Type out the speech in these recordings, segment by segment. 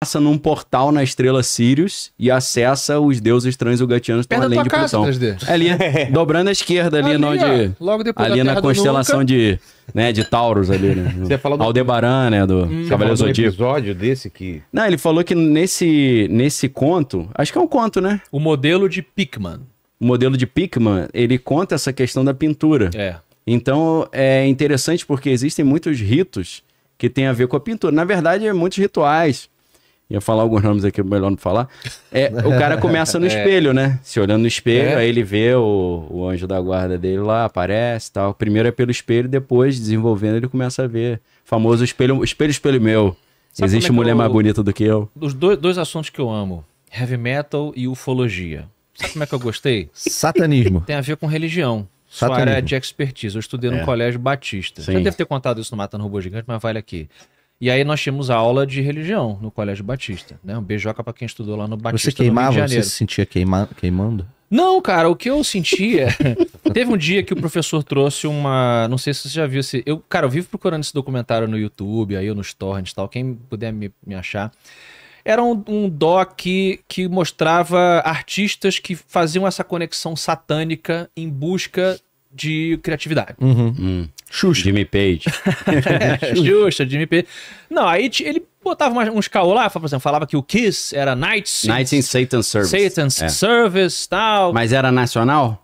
passa num portal na estrela Sirius e acessa os deuses transugatianos que estão Perto da além de tua casa, Plutão. 3D. Ali, dobrando à esquerda, ali, onde, ó, logo depois ali da na Terra do constelação Nunca. de, né, de Taurus ali, né? Você falou do- Aldebaran, né, do Você Cavaleiro falou de um Zodíaco. episódio desse que... Não, ele falou que nesse conto, acho que é um conto, né? O modelo de Pickman. O modelo de Pickman, ele conta essa questão da pintura. É. Então, é interessante porque existem muitos ritos que têm a ver com a pintura. Na verdade, muitos rituais. Ia falar alguns nomes aqui, melhor não falar. O cara começa no espelho, né? Se olhando no espelho, aí ele vê o anjo da guarda dele lá, aparece e tal. Primeiro é pelo espelho, depois, desenvolvendo, ele começa a ver. Famoso espelho, espelho meu. Sabe Existe como é que mulher eu- mais bonita do que eu. Os dois assuntos que eu amo: heavy metal e ufologia. Sabe como é que eu gostei? Satanismo. Tem a ver com religião. Sua Satanismo. área de expertise. Eu estudei no Colégio Batista. Sim. Já deve ter contado isso no Matando Robô Gigante, mas vale aqui. E aí nós tínhamos aula de religião no Colégio Batista, né? Um beijoca pra quem estudou lá no Batista, Você queimava? no Rio de Você Janeiro. se sentia queimando? Não, cara, o que eu sentia... Teve um dia que o professor trouxe uma... Não sei se você já viu esse... Cara, eu vivo procurando esse documentário no YouTube, aí nos torrents e tal, quem puder me achar. Era um doc que mostrava artistas que faziam essa conexão satânica em busca de criatividade. Xuxa. Jimmy Page. Xuxa, Jimmy P. Não, aí ele botava uns caô lá, por exemplo, falava que o Kiss era Nights in Satan's Service. Satan's É. Service, tal. Mas era nacional?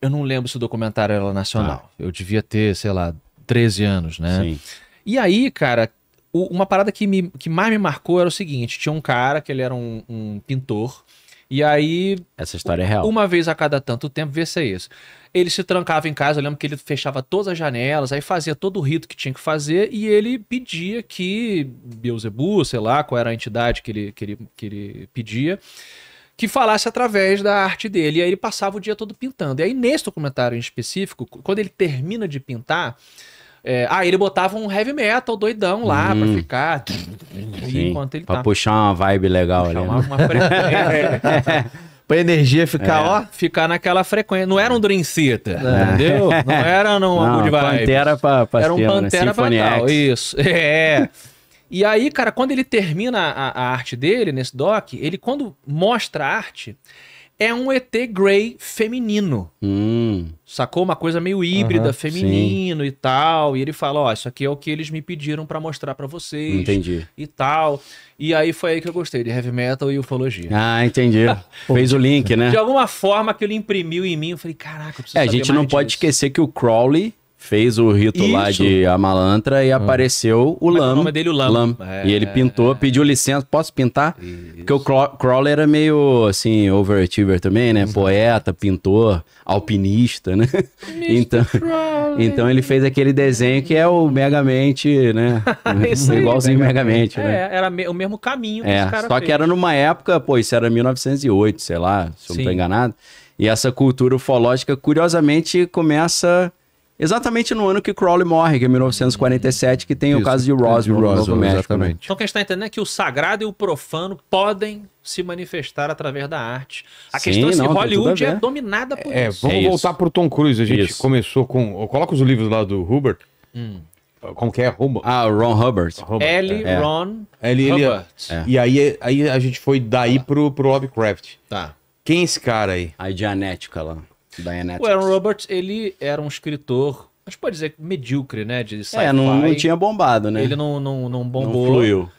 Eu não lembro se o documentário era nacional. Eu devia ter, sei lá, 13 anos, né? Sim. E aí, cara, uma parada que mais me marcou era o seguinte: tinha um cara que ele era um pintor, e aí, Essa história é real. uma vez a cada tanto tempo, vê se é isso. Ele se trancava em casa, eu lembro que ele fechava todas as janelas, aí fazia todo o rito que tinha que fazer, e ele pedia que Beelzebub, sei lá qual era a entidade que ele pedia, que falasse através da arte dele. E aí ele passava o dia todo pintando. E aí, nesse documentário em específico, quando ele termina de pintar, ele botava um heavy metal doidão lá pra ficar. Sim, Enquanto ele pra tá. puxar uma vibe legal ali. Uma Né? frequência. Pra energia ficar, ó. Ficar naquela frequência. Não era um Dream Theater, entendeu? Não era num Não, Good Vibes. Pantera pra Era um cima, né? Pantera pra Symphony tal. X. Isso. E aí, cara, quando ele termina a arte dele, nesse doc, ele quando mostra a arte, é um ET Grey feminino. Sacou? Uma coisa meio híbrida, feminino e tal. E ele fala, ó, isso aqui é o que eles me pediram pra mostrar pra vocês. Entendi. E tal. E aí foi aí que eu gostei, de heavy metal e ufologia. Ah, entendi. Fez o link, né? De alguma forma que ele imprimiu em mim, eu falei, caraca, eu preciso A saber gente não mais pode disso. esquecer que o Crowley fez o rito lá Isso. de Amalantra e apareceu o Como é que é o Lam. nome dele? O Lam. E ele pintou, pediu licença, posso pintar? Porque o Crowley era meio, assim, overachiever também, né? Poeta, pintor, alpinista, né? Então ele fez aquele desenho que é o Megamente, né? Isso aí, Igualzinho Megamente, né? Era o mesmo caminho que esse cara Só que fez. era numa época, pô, isso era 1908, sei lá, se eu não tô Sim. enganado. E essa cultura ufológica, curiosamente, começa exatamente no ano que Crowley morre, que é 1947, que tem o Isso, caso de Roswell, no Novo México. Né? exatamente. Então o que a gente está entendendo é que o sagrado e o profano podem se manifestar através da arte. A Sim, questão é se não, tem Hollywood tudo a é ver. dominada por isso. Vamos isso. voltar pro Tom Cruise. A gente Isso. começou com... Coloca os livros lá do Hubbard. Como que é? Hubbard. Ah, o Ron Hubbard. L. É. Ron Ele, Hubbard. E aí a gente foi daí pro Lovecraft. Tá. Quem é esse cara aí? A Dianética lá. Dianetics. O Aaron Roberts, ele era um escritor, a gente pode dizer medíocre, né? De sci-fi. não tinha bombado, né? Ele não não bombou. fluiu.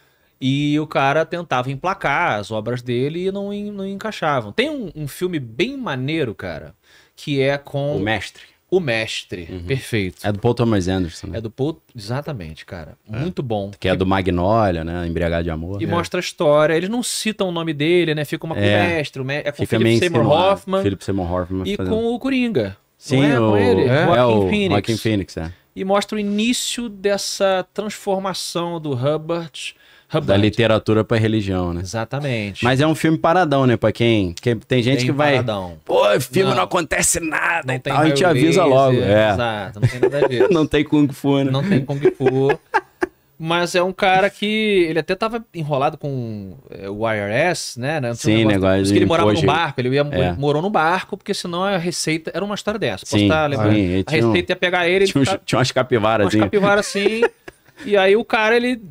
E o cara tentava emplacar as obras dele e não encaixavam. Tem um filme bem maneiro, cara, que é com O Mestre. O Mestre. Perfeito. É do Paul Thomas Anderson, né? É do Paul... Exatamente, cara. Muito bom. Que é do Magnolia, né? Embriagado de Amor. E mostra a história. Eles não citam o nome dele, né? Fica uma com o Mestre. É com o Fica Philip meio Seymour insinuado. Hoffman Philip Seymour Hoffman e fazendo. com o Coringa. Sim, não é com ele? o Phoenix. Joaquin Phoenix, é. E mostra o início dessa transformação do Hubbard. Da literatura pra religião, né? Exatamente. Mas é um filme paradão, né? Pra quem... tem gente Bem que vai... paradão. Pô, filme não Não. acontece nada. Não e tem tal. A gente raio avisa laser, logo. Exato, não tem nada a ver. Não tem Kung Fu, né? Não tem Kung Fu. Mas é um cara que... Ele até tava enrolado com o IRS, né? Não tinha Sim, um negócio diz de que ele morava imposto. no barco. Ele É. morou no barco, porque senão a receita... Era uma história dessa. Posso Sim, estar lembrando? sim, ele A tinha receita ia pegar ele... Tinha umas capivaras, umas capivaras assim. E aí o cara, ele...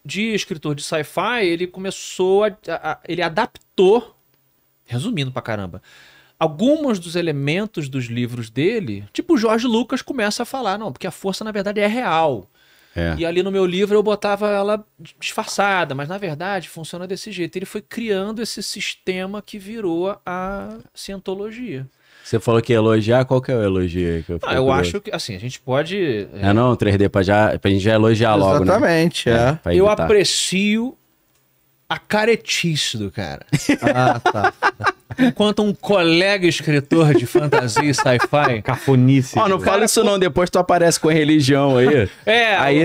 de escritor de sci-fi, ele começou ele adaptou, resumindo pra caramba, alguns dos elementos dos livros dele, tipo o George Lucas começa a falar, não, porque a força na verdade é real. É. E ali no meu livro eu botava ela disfarçada, mas na verdade funciona desse jeito. Ele foi criando esse sistema que virou a cientologia. Você falou que ia elogiar, qual que é o elogio aí? Que Eu acho que, assim, a gente pode... Não, 3D, pra gente já elogiar logo, né? Exatamente, é. Pra Eu evitar. aprecio a caretice do cara. Ah, tá. Enquanto um colega escritor de fantasia e sci-fi... Cafonice. Ó, não fala isso não, depois tu aparece com religião aí. Aí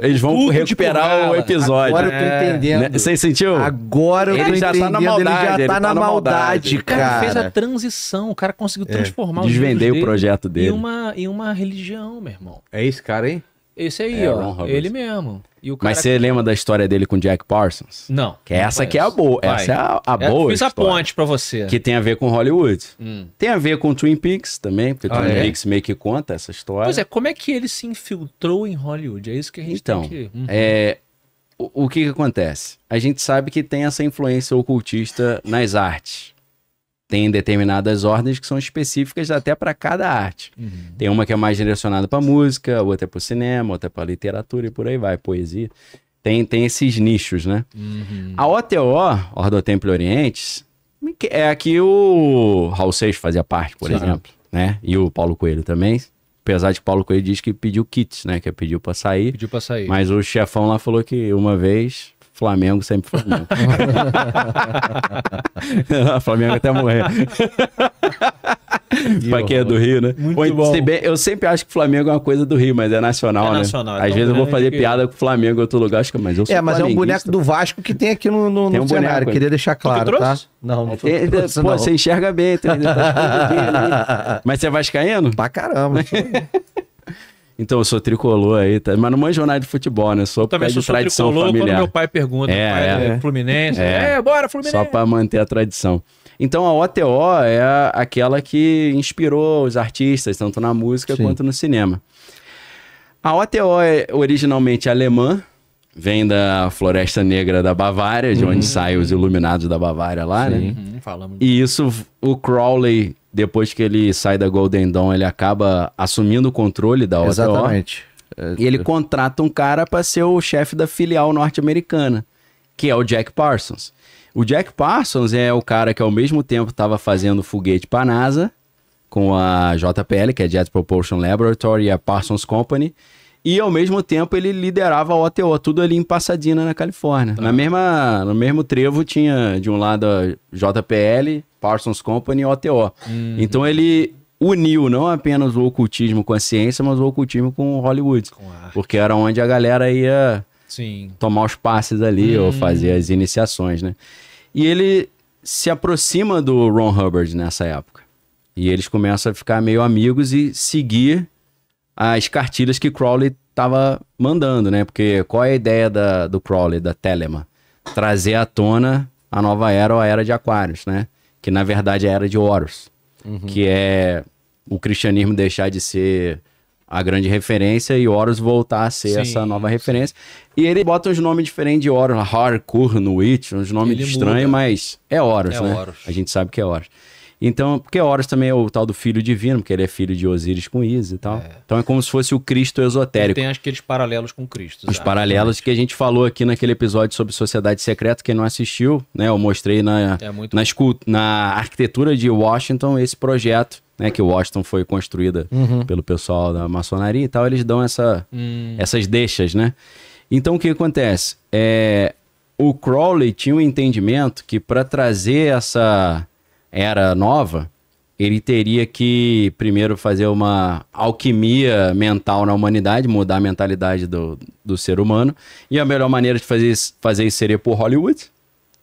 eles vão Culto de recuperar Kurgala. o episódio. Agora eu tô entendendo. Né? Você sentiu? Agora eu tô Ele já tá entendendo. na maldade, ele ele já tá na maldade, O cara fez a cara. transição, o cara conseguiu transformar Desvendei os livros o projeto dele dele. em uma religião, meu irmão. É esse cara aí? Esse aí, É, ó, Ron Hubbard. ele mesmo. E o cara... Mas você lembra da história dele com Jack Parsons? Não. Que essa aqui é a boa. Vai. Essa é a boa Fiz a história. ponte pra você. Que tem a ver com Hollywood. Tem a ver com Twin Peaks também, porque Twin Peaks meio que conta essa história. Pois é, como é que ele se infiltrou em Hollywood? É isso que a gente Então, tem que... o que acontece? A gente sabe que tem essa influência ocultista nas artes. Tem determinadas ordens que são específicas até para cada arte. Tem uma que é mais direcionada para música, outra é para o cinema, outra é para literatura e por aí vai, poesia. Tem esses nichos, né? A OTO, Ordem Templo Orientes, é a que o Raul Seixas fazia parte, por exemplo, né? E o Paulo Coelho também. Apesar de que Paulo Coelho diz que pediu kits, né? Que pediu para sair. Pediu pra sair. Mas o chefão lá falou que uma vez Flamengo sempre Flamengo. Flamengo até morrer. Pra quem é do Rio, né? Muito bom. Se bem, eu sempre acho que Flamengo é uma coisa do Rio, mas é nacional, né? nacional, é Às tão vezes eu vou grande fazer que- piada com o Flamengo em outro lugar, acho que mas eu sou Mas é um boneco flamenguista. do Vasco que tem aqui no Tem um cenário. boneco aí. Queria deixar claro, tá? trouxe? Não, não foi Tem- trouxe, Pô, não. você enxerga bem. Mas você é vascaíno? Pra caramba. Então eu sou tricolor aí, tá? Mas não manjo nada de futebol, né? Sou por Também causa sou de tradição tricolor quando familiar. meu pai pergunta. É, o pai é. Fluminense. É. Bora, Fluminense. Só para manter a tradição. Então a OTO é aquela que inspirou os artistas, tanto na música Sim. quanto no cinema. A OTO é originalmente alemã, vem da Floresta Negra da Bavária, de onde saem os Iluminados da Bavária lá, né? Falamos. E isso, o Crowley, depois que ele sai da Golden Dawn, ele acaba assumindo o controle da OTO. Exatamente. E ele contrata um cara para ser o chefe da filial norte-americana, que é o Jack Parsons. O Jack Parsons é o cara que ao mesmo tempo estava fazendo foguete para a NASA, com a JPL, que é Jet Propulsion Laboratory, e a Parsons Company, e ao mesmo tempo ele liderava a OTO, tudo ali em Pasadena, na Califórnia. No mesmo trevo tinha de um lado a JPL, Parsons Company e OTO. Então ele uniu não apenas o ocultismo com a ciência, mas o ocultismo com Hollywood. Com a arte. Porque era onde a galera ia Sim. tomar os passes ali ou fazer as iniciações, né? E ele se aproxima do Ron Hubbard nessa época. E eles começam a ficar meio amigos e seguir as cartilhas que Crowley estava mandando, né? Porque qual é a ideia do Crowley, da Telema? Trazer à tona a nova era ou a era de Aquários, né? Que na verdade é a era de Horus, que é o cristianismo deixar de ser a grande referência e Horus voltar a ser Sim, essa nova referência. E ele bota uns nomes diferentes de Horus, Harkur, Nuit, uns nomes Ele estranhos, muda. mas é Horus, É né? Horus. A gente sabe que é Horus. Então, porque Horus também é o tal do filho divino, porque ele é filho de Osíris com Ísis e tal. Então é como se fosse o Cristo esotérico. Tem aqueles paralelos com Cristo. Os paralelos que a gente falou aqui naquele episódio sobre Sociedade Secreta, quem não assistiu, né? Eu mostrei É muito na arquitetura de Washington esse projeto, né? Que Washington foi construída pelo pessoal da maçonaria e tal, eles dão essas deixas, né? Então o que acontece? O Crowley tinha um entendimento que para trazer essa era nova, ele teria que primeiro fazer uma alquimia mental na humanidade, mudar a mentalidade do ser humano. E a melhor maneira de fazer isso seria por Hollywood,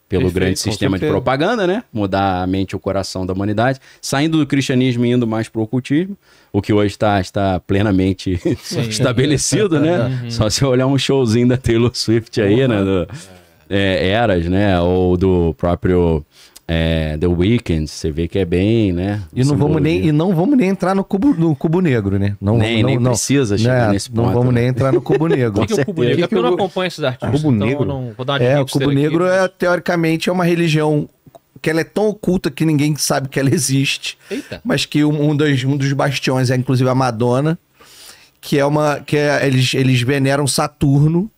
pelo Perfeito, grande com sistema de certeza. propaganda, né? Mudar a mente e o coração da humanidade, saindo do cristianismo e indo mais pro ocultismo, o que hoje está plenamente estabelecido, né? Só se olhar um showzinho da Taylor Swift aí, né? Eras, né? Ou do próprio The Weeknd, você vê que é bem, né? E não vamos nem entrar no cubo negro, né? Nem precisa chegar nesse ponto. Não vamos nem entrar no cubo negro. O que é o cubo negro? É porque eu não acompanho esses artistas. Cubo então negro? eu não vou dar uma O cubo negro teoricamente é uma religião que ela é tão oculta que ninguém sabe que ela existe. Eita. Mas que um dos bastiões é inclusive a Madonna, eles veneram Saturno,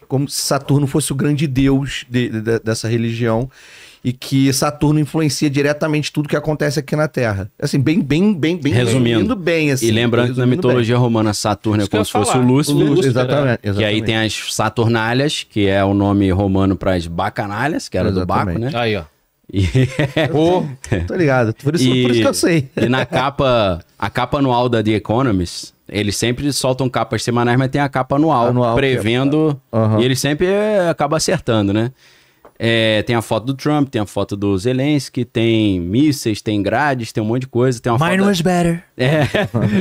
como se Saturno fosse o grande deus dessa religião, e que Saturno influencia diretamente tudo que acontece aqui na Terra. Assim, bem resumindo bem, assim. E lembrando que na mitologia romana, Saturno é como se fosse o Lúcifer. Exatamente. Que aí tem as Saturnálias, que é o nome romano para as bacanalhas, que era do Baco, né? Aí, ó. E... Tô ligado. Por isso que eu sei. E na a capa anual da The Economist, eles sempre soltam capas semanais, mas tem a capa anual prevendo. E ele sempre acaba acertando, né? Tem a foto do Trump, tem a foto do Zelensky, tem mísseis, tem grades, tem um monte de coisa. Tem uma Mine was better.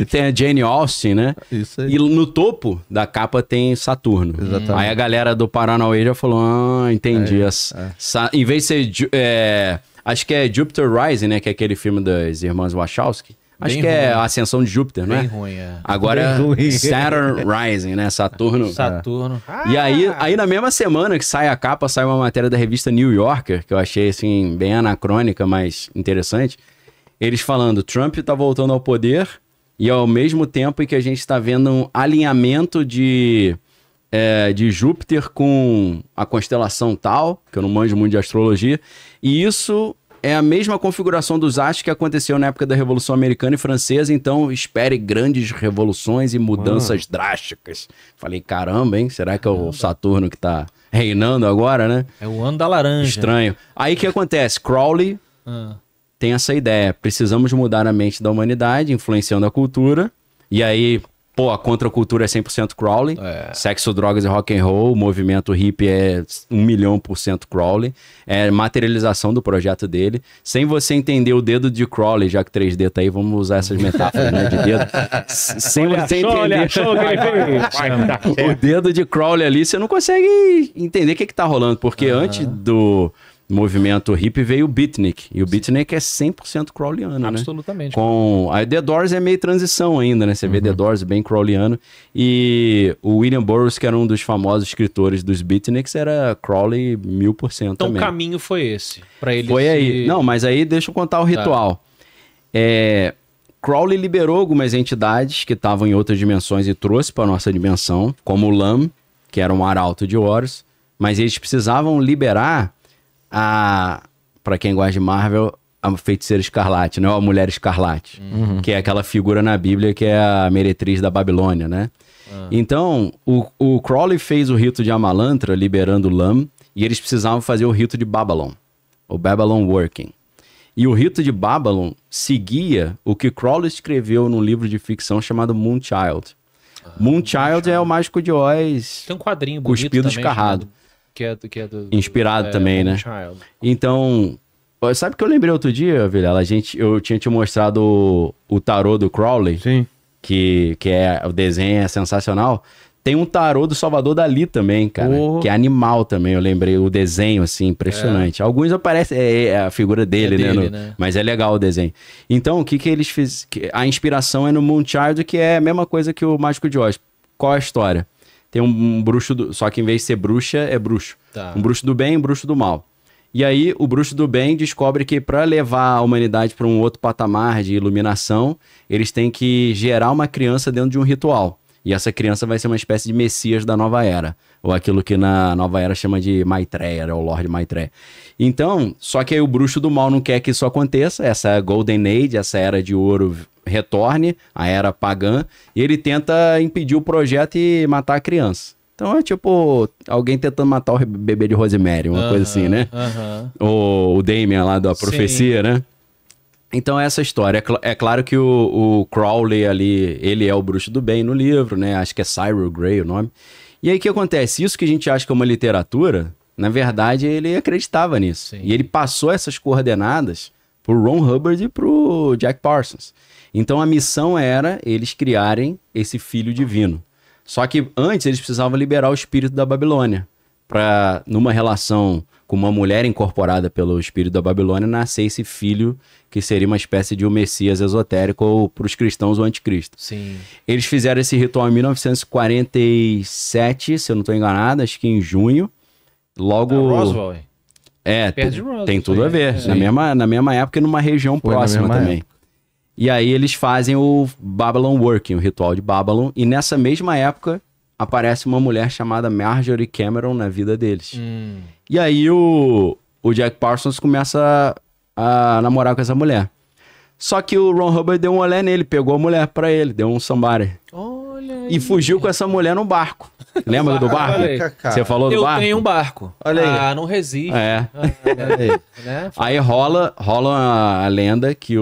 Tem a Jane Austen, né? Isso aí. E no topo da capa tem Saturno. Exatamente. Aí a galera do Paranauê já falou, entendi. Em vez de ser... acho que é Jupiter Rising, né? Que é aquele filme das irmãs Wachowski. Acho que é a Ascensão de Júpiter, né? Bem ruim, Agora é Saturn Rising, né? Saturno. E aí na mesma semana que sai a capa, sai uma matéria da revista New Yorker, que eu achei, assim, bem anacrônica, mas interessante. Eles falando, Trump tá voltando ao poder e ao mesmo tempo em que a gente está vendo um alinhamento de Júpiter com a constelação tal, que eu não manjo muito de astrologia, e isso... é a mesma configuração dos astros que aconteceu na época da Revolução Americana e Francesa, então espere grandes revoluções e mudanças drásticas. Falei, caramba, hein? Será que é o Saturno que tá reinando agora, né? É o ano da laranja. Estranho. Aí o que acontece? Crowley tem essa ideia. Precisamos mudar a mente da humanidade, influenciando a cultura. E aí... a contracultura é 100% Crowley. Sexo, drogas e rock and roll. O movimento hippie é 1.000.000% Crowley. É materialização do projeto dele. Sem você entender o dedo de Crowley, já que 3D tá aí, vamos usar essas metáforas, né, de dedo. Sem você entender o dedo de Crowley ali, você não consegue entender o que tá rolando. Porque antes do... movimento hippie veio o beatnik. E o beatnik é 100% crawliano, né? Absolutamente. A The Doors é meio transição ainda, né? Você vê The Doors bem crawliano. E o William Burroughs, que era um dos famosos escritores dos beatniks, era Crowley 1000% então também. O caminho foi esse. Pra ele foi aí. Não, mas aí deixa eu contar o ritual. Crowley liberou algumas entidades que estavam em outras dimensões e trouxe para nossa dimensão, como o Lam, que era um arauto de Horus. Mas eles precisavam liberar pra quem gosta de Marvel, a Feiticeira Escarlate, né? Ou a Mulher Escarlate, que é aquela figura na Bíblia que é a meretriz da Babilônia, né? Então, o Crowley fez o rito de Amalantra, liberando o Lam, e eles precisavam fazer o rito de Babylon, o Babylon Working. E o rito de Babylon seguia o que Crowley escreveu num livro de ficção chamado Moonchild. Moonchild é o Mágico de Oz. Tem um quadrinho bonito cuspido também, escarrado. Que é do inspirado também, né? Child. Então, sabe o que eu lembrei outro dia, Vilela? Eu tinha te mostrado o tarô do Crowley. Sim. Que o desenho é sensacional. Tem um tarô do Salvador Dalí também, cara. Que é animal também, eu lembrei. O desenho, assim, impressionante. Alguns aparecem, a figura dele, né? Mas é legal o desenho. Então, o que eles fizeram? A inspiração é no Moonchild, que é a mesma coisa que o Mágico de Oz. Qual é a história? Tem um bruxo, só que em vez de ser bruxa, é bruxo. Tá. Um bruxo do bem e um bruxo do mal. E aí, o bruxo do bem descobre que para levar a humanidade para um outro patamar de iluminação, eles têm que gerar uma criança dentro de um ritual. E essa criança vai ser uma espécie de messias da nova era. Ou aquilo que na nova era chama de Maitreya, ou Lord Maitreya. Então, só que aí o bruxo do mal não quer que isso aconteça. Essa Golden Age, essa era de ouro retorne, a era pagã. E ele tenta impedir o projeto e matar a criança. Então é tipo alguém tentando matar o bebê de Rosemary, uma coisa assim, né? O Damien lá da profecia, né? Então essa história. É claro que o Crowley ali, ele é o bruxo do bem no livro, né? Acho que é Cyril Grey o nome. E aí o que acontece? Isso que a gente acha que é uma literatura, na verdade ele acreditava nisso. Sim. E ele passou essas coordenadas pro Ron Hubbard e pro Jack Parsons. Então a missão era eles criarem esse filho divino. Só que antes eles precisavam liberar o espírito da Babilônia. para numa relação com uma mulher incorporada pelo espírito da Babilônia, nascer esse filho que seria uma espécie de um Messias esotérico ou para os cristãos o anticristo. Sim. Eles fizeram esse ritual em 1947, se eu não estou enganado, acho que em junho. Logo... Roswell. Perto de Roswell, tem tudo a ver. é. Na mesma época e numa região Foi na próxima mesma também. E aí eles fazem o Babylon Working, o ritual de Babylon. E nessa mesma época aparece uma mulher chamada Marjorie Cameron na vida deles. E aí o Jack Parsons começa a namorar com essa mulher. Só que o Ron Hubbard deu um olé nele, pegou a mulher pra ele, deu um somebody. Olha aí. E fugiu com essa mulher no barco. Lembra do barco? Olha aí. Você falou do Eu barco? tenho um barco. Olha aí. Ah, não resiste. É. Né? Aí rola a lenda que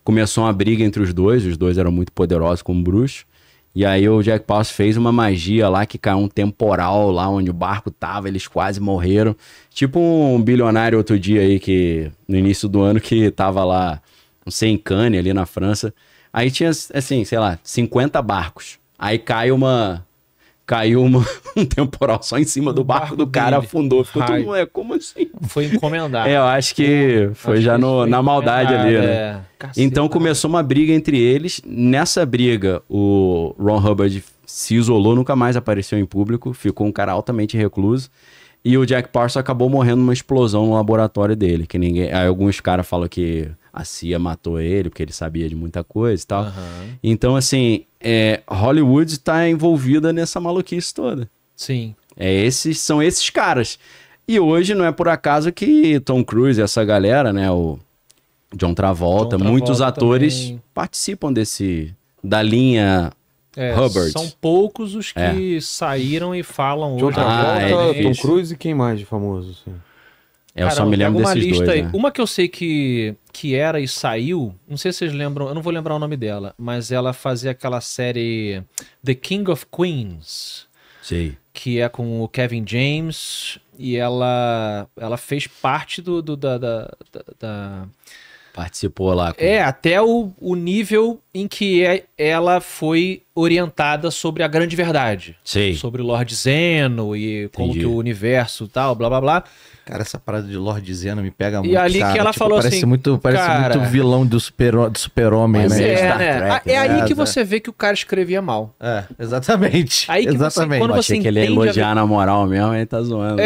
começou uma briga entre os dois eram muito poderosos como bruxos. E aí o Jack Parsons fez uma magia lá que caiu um temporal lá onde o barco tava, eles quase morreram. Tipo um bilionário outro dia aí que no início do ano que tava lá, não sei, em Cannes ali na França. Aí tinha assim, sei lá, 50 barcos. Aí caiu um temporal só em cima do barco do cara, dele. afundou. Ficou todo Raio. mundo, como assim? Foi encomendado. Eu acho que foi Acho já que foi na maldade ali, encomendado, né? Caceta. Então começou uma briga entre eles. Nessa briga, o Ron Hubbard se isolou, nunca mais apareceu em público, ficou um cara altamente recluso. E o Jack Parsons acabou morrendo numa explosão no laboratório dele. Que ninguém. Aí alguns caras falam que a CIA matou ele, porque ele sabia de muita coisa e tal. Então, assim, Hollywood está envolvida nessa maluquice toda. Sim. São esses caras. E hoje não é por acaso que Tom Cruise e essa galera, né? O John Travolta, muitos atores também. participam da linha Hubbard. São poucos os que saíram e falam John hoje. Travolta, é Tom difícil. Cruise e quem mais de famoso? Assim? Eu só me lembro uma desses lista dois, aí. né? Uma que eu sei que era e saiu, não sei se vocês lembram, eu não vou lembrar o nome dela, mas ela fazia aquela série The King of Queens, Sei. que é com o Kevin James, e ela fez parte da Participou lá. até o nível em que ela foi orientada sobre a grande verdade. Sei. Sobre o Lord Zeno e como Entendi. que o universo tal, blá blá blá. Cara, essa parada de Lord Zeno me pega muito, E ali cara. que ela falou parece assim, muito cara, muito vilão do super-homem, Mas né? Star né? Trek, É aí que né? você vê que o cara escrevia mal. Exatamente. Aí que você- exatamente. quando Eu você achei que ele ia entende a elogiar na moral mesmo, ele tá zoando.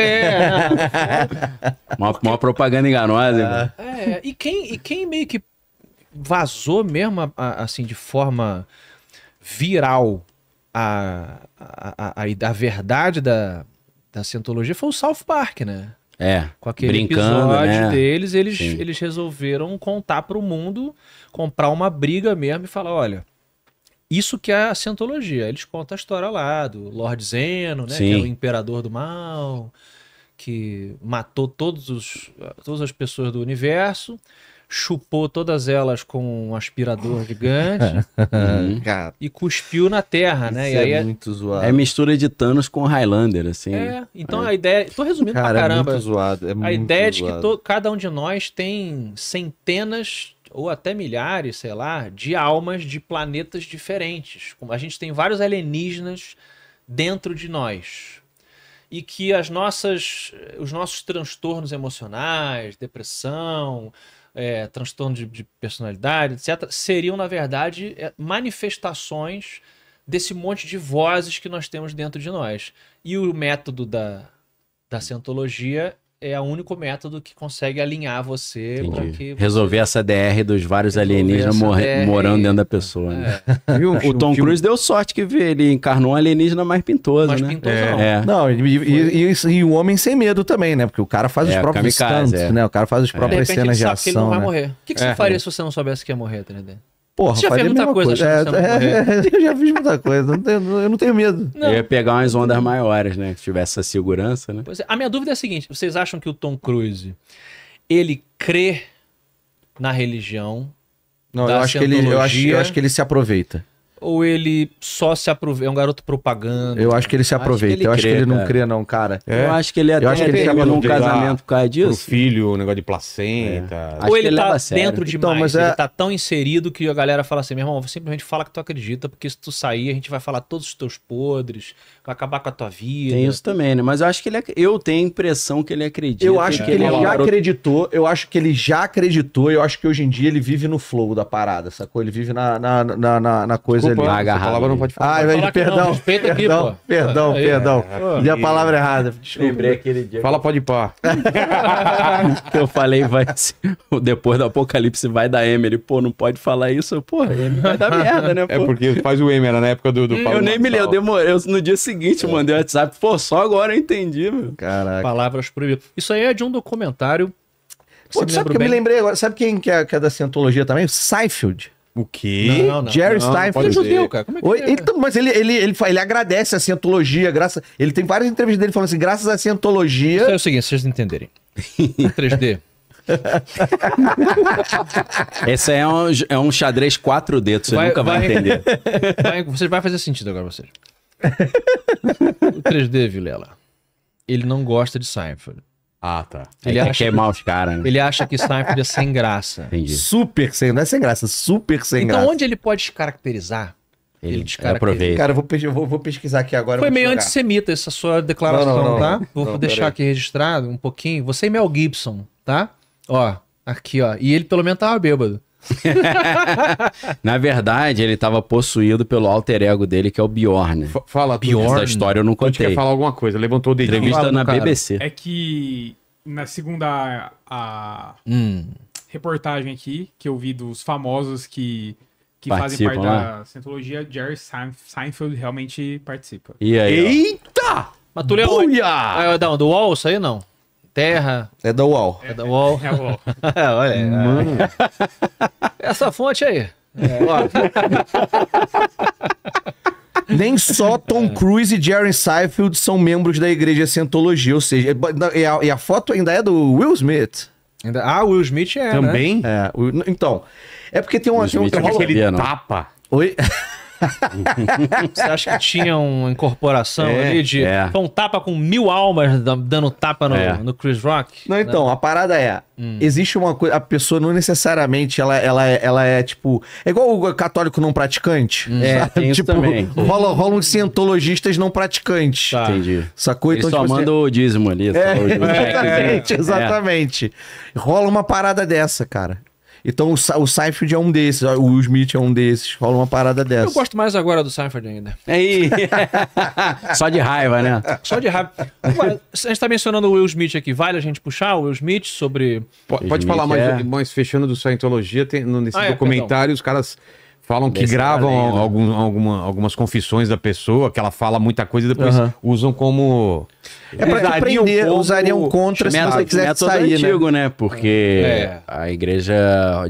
Uma propaganda enganosa. irmão. E quem meio que vazou mesmo, assim, de forma viral a verdade da cientologia foi o South Park, né? Com aquele brincando, episódio né? deles, Sim. eles resolveram contar pro mundo, comprar uma briga mesmo e falar, olha, isso que é a cientologia. Eles contam a história lá do Lord Zeno, né? Sim. Que é o imperador do mal, que matou todas as pessoas do universo, chupou todas elas com um aspirador gigante Cara, e cuspiu na terra, né? E aí é muito zoado. É mistura de Thanos com Highlander, assim. então a ideia... Tô resumindo Cara, pra caramba. é muito zoado. A ideia de que cada um de nós tem centenas ou até milhares, sei lá, de almas de planetas diferentes. A gente tem vários alienígenas dentro de nós. E que os nossos transtornos emocionais, depressão, transtorno de personalidade, etc., seriam, na verdade, manifestações desse monte de vozes que nós temos dentro de nós. E o método da cientologia é o único método que consegue alinhar você para que Resolver essa DR dos vários Resolver alienígenas essa DR. morando dentro da pessoa. Né? O Tom Cruise deu sorte que ele encarnou um alienígena mais pintoso, mais né? pintosão. Não, e o homem sem medo também, né? Porque o cara faz os próprios kamikaze, stunts, né? O cara faz as De próprias repente ele cenas de sabe que ele não ação, vai né? morrer. O que você faria se você não soubesse que ia morrer, Trinidad? Porra, Você já faria fez a muita mesma coisa achando que você não vai eu já fiz muita coisa. Eu não tenho medo. Não. Eu ia pegar umas ondas maiores, né? Se tivesse essa segurança, né? Pois é, a minha dúvida é a seguinte: vocês acham que o Tom Cruise ele crê na religião Não, da eu acho que ele se aproveita. ou ele só se aproveita? É um garoto propaganda? Eu acho que ele se aproveita. ele Eu acho que crê, ele não cara. crê, não, cara. Eu acho que ele Eu até acho que ele terminou um chama no casamento por causa Pro disso. filho, o negócio de placenta. Acho Ou que ele ele tá leva a sério. dentro Então, demais, mas ele tá tão inserido que a galera fala assim, meu irmão, simplesmente fala que tu acredita, porque se tu sair a gente vai falar todos os teus podres, vai acabar com a tua vida. Tem isso também, né? Mas eu acho que eu tenho a impressão que ele acredita. Eu acho que ele já garoto- acreditou, eu acho que eu acho que hoje em dia ele vive no flow da parada, sacou? Ele vive na coisa Desculpa, ali. essa agarrado palavra não ali. pode falar. Ah, Pode velho, falar que não, perdão, respeita aqui, perdão, pô. perdão, Aí, perdão. Li a palavra errada. Desculpa. Lembrei aquele dia Fala pode ir pá. que eu falei, depois do apocalipse vai dar Emily. Pô, não pode falar isso. Porra, Emily vai dar merda, né? É Pô? porque faz o Emer na época do Eu nem me lembro, no dia seguinte mandei o WhatsApp. Pô, só agora eu entendi, meu. Caraca. Palavras proibidas. Isso aí é de um documentário. Pô, Se tu sabe lembra que eu me bem. lembrei agora? Sabe quem que é da Cientologia também? O Seinfeld. O quê? Não, não. Jerry não, Seinfeld. pode Ele é ser. judeu, cara. Como é que Oi, é? então, mas ele agradece a Cientologia, ele tem várias entrevistas dele falando assim, graças à Cientologia... Isso é o seguinte, pra vocês entenderem. 3D. Esse é um xadrez 4D, você nunca vai entender. Vocês vai fazer sentido agora, vocês. O 3D, Vilela, ele não gosta de Seinfeld. Ah, tá. Ele Ele quer acha, queimar os caras, né? ele acha que Seinfeld é sem graça. Entendi. Não é sem graça, super sem Então, graça. onde ele pode descaracterizar? Ele descaracteriza. aproveita. Cara, eu vou pesquisar aqui agora. Foi eu vou meio te jogar. antissemita essa sua declaração, Não, tá? não. Vou Não, deixar peraí. aqui registrado um pouquinho. Você e Mel Gibson, tá? Ó, aqui, ó. E ele pelo menos tava bêbado. Na verdade, ele tava possuído pelo alter ego dele, que é o Bjorn. Fala, tu. Bjorn. Essa história eu não Tu quer contei. falar alguma coisa? Levantou o dedinho. Entrevista Fala, na cara. BBC. É que na segunda a reportagem aqui, que eu vi dos famosos que fazem Participam parte lá? da Cientologia, Jerry Seinfeld realmente participa. E aí, ó. Eita! Mas tu leu onde? Buia! Ah, não, do UOL, isso aí não. Terra, É da UOL. é da UOL. É, ó, Olha, Mano. essa fonte aí. Nem só Tom Cruise e Jerry Seinfeld são membros da igreja Cientologia, ou seja, e a foto ainda é do Will Smith. Ah, o Will Smith é, né? Também? Então, é porque tem uma... Will Smith tem um- é Aquele sabia, não. tapa. Oi? Você acha que tinha uma incorporação É, ali de... é. Foi um tapa com 1000 almas dando tapa no Chris Rock? Não, então, a parada é, existe uma coisa, a pessoa não necessariamente, ela é tipo, é igual o católico não praticante, É, sabe? tem isso Tipo, também. rolam uns cientologistas não praticantes, Tá. Entendi. sacou? Ele só tipo, manda o dízimo ali. só o dízimo. Exatamente, exatamente. Rola uma parada dessa, cara. Então o Seinfeld é um desses, o Will Smith é um desses, rola uma parada dessa. Eu gosto mais agora do Seinfeld ainda. Aí. Só de raiva, né? Só de raiva. Agora, a gente tá mencionando o Will Smith aqui. Vale a gente puxar o Will Smith sobre... Pode Smith falar mais, é- mas fechando do Scientologia, nesse Ah, é, documentário os caras falam que Desse gravam além, né? algumas confissões da pessoa, que ela fala muita coisa e depois Aham. usam como... É pra te Usariam prender, como usariam contra se você quiser método sair, né? antigo, né? Porque É. a igreja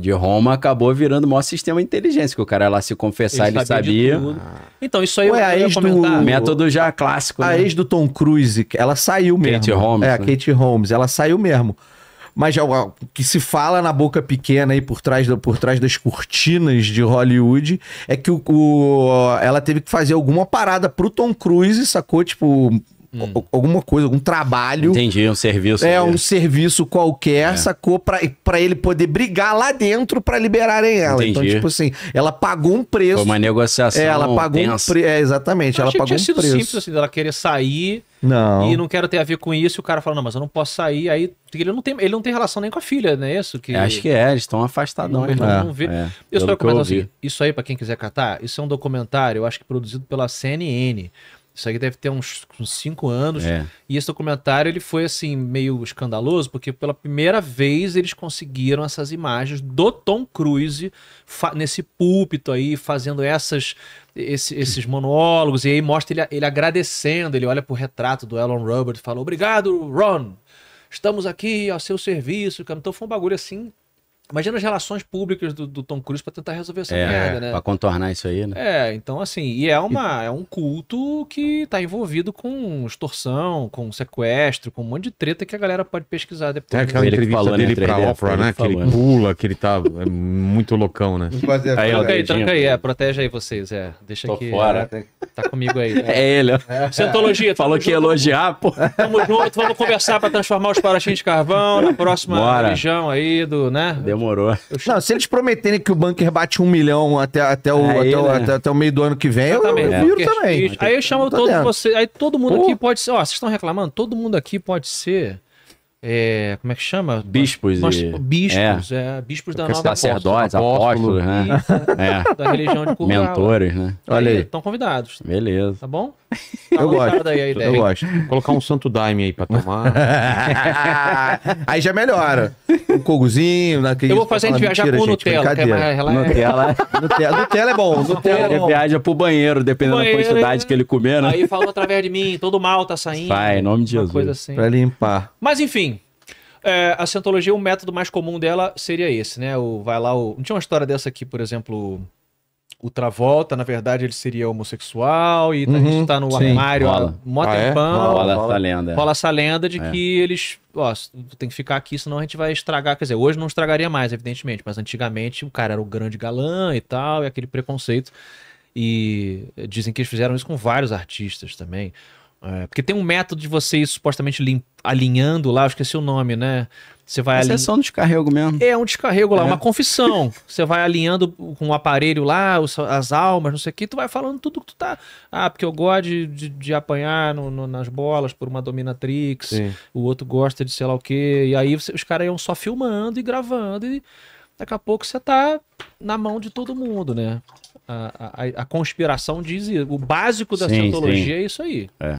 de Roma acabou virando o maior sistema de inteligência, que o cara lá se confessar, ele de sabia. tudo. Então, isso aí Ué, a eu ia ex do- comentar. Método já clássico, A né? ex do Tom Cruise, ela saiu mesmo. Kate Holmes, É, a né? Kate Holmes, ela saiu mesmo. Mas já, o que se fala na boca pequena aí por trás das cortinas de Hollywood é que ela teve que fazer alguma parada pro Tom Cruise, sacou? Tipo, alguma coisa, algum trabalho. Entendi, um serviço. É, ali. um serviço qualquer, sacou? Pra ele poder brigar lá dentro pra liberarem ela. Entendi. Então, tipo assim, ela pagou um preço. Foi uma negociação Ela pagou um tensa. preço. É, exatamente, Eu ela achei que pagou tinha um sido preço. simples, assim, dela querer sair Não. e não quero ter a ver com isso. E o cara fala, não, mas eu não posso sair. Aí ele não tem relação nem com a filha, não é isso? Que... Acho que é, eles estão afastadões. Não, né? não vê. É, Eu só pelo que eu comentar ouvi. assim, isso aí, pra quem quiser catar, isso é um documentário, eu acho que produzido pela CNN. Isso aí deve ter uns 5 anos. É. E esse documentário, ele foi, assim, meio escandaloso, porque pela primeira vez eles conseguiram essas imagens do Tom Cruise nesse púlpito aí, fazendo esses monólogos. E aí mostra ele agradecendo, ele olha pro retrato do Alan Robert e fala, obrigado, Ron, estamos aqui ao seu serviço. Então foi um bagulho assim... Imagina as relações públicas do Tom Cruise pra tentar resolver essa merda, né? Pra contornar isso aí, né? É, então assim, e é um culto que tá envolvido com extorsão, com sequestro, com um monte de treta que a galera pode pesquisar depois. Tem aquela Ele que entrevista falou, né, dele pra 3D, Oprah, foi ele né? que Que ele falou, né? pula, que ele tá muito loucão, né? Aí, ó, Tranca aí, protege aí vocês, deixa Tô aqui. fora. Tá comigo aí. É ele, ó. Cientologia, Falou que ia elogiar, pô. Tamo junto, vamos conversar pra transformar os Paraxins de Carvão na próxima Bora. religião aí do, né? Demorou. Não, se eles prometerem que o bunker bate 1 milhão até o meio do ano que vem, Exatamente. eu viro Bunker também. X. Aí eu chamo Tô todos dentro. vocês. Aí todo mundo aqui pode ser. Ó, vocês estão reclamando? Todo mundo aqui pode ser. Como é que chama? Bispos Nós- e- bispos, bispos da nova Sacerdotes, apóstolo. apóstolos, né? Isso, da religião de Kurgawa. Mentores, né? Olha aí. Estão convidados, Beleza. tá bom? Eu gosto. Anotada aí a ideia. Eu gosto. Colocar um santo daime aí pra tomar. Aí já melhora. Um coguzinho, naquele. Eu vou fazer a gente viajar com o Nutella, que é mais relaxado. Nutella Nutella é bom. Nutella é ele bom. viaja pro banheiro, dependendo Banheiro, da quantidade que ele comer, né? Aí falou através de mim, todo mal tá saindo. Vai, em nome de uma Jesus. coisa assim. Pra limpar. Mas enfim, a Scientologia, o método mais comum dela seria esse, né? Não tinha uma história dessa aqui, por exemplo, o Travolta, na verdade, ele seria homossexual e a gente tá no sim. armário há Rola. mó Ah, é? tempão. Rola essa lenda. Rola essa lenda de que eles, tu tem que ficar aqui, senão a gente vai estragar. Quer dizer, hoje não estragaria mais, evidentemente, mas antigamente o cara era o grande galã e tal, e aquele preconceito. E dizem que eles fizeram isso com vários artistas também. Porque tem um método de você ir supostamente alinhando lá, eu esqueci o nome, né? Você vai Essa é só um descarrego mesmo. É um descarrego lá, uma confissão. Você vai alinhando com o aparelho lá, as almas, não sei o que, tu vai falando tudo que tu tá. Porque eu gosto de apanhar nas bolas por uma dominatrix, Sim. o outro gosta de sei lá o quê. E aí os caras iam só filmando e gravando, e daqui a pouco você tá na mão de todo mundo, né? A conspiração diz isso. O básico da Sim, Scientologia sim. é isso aí. É.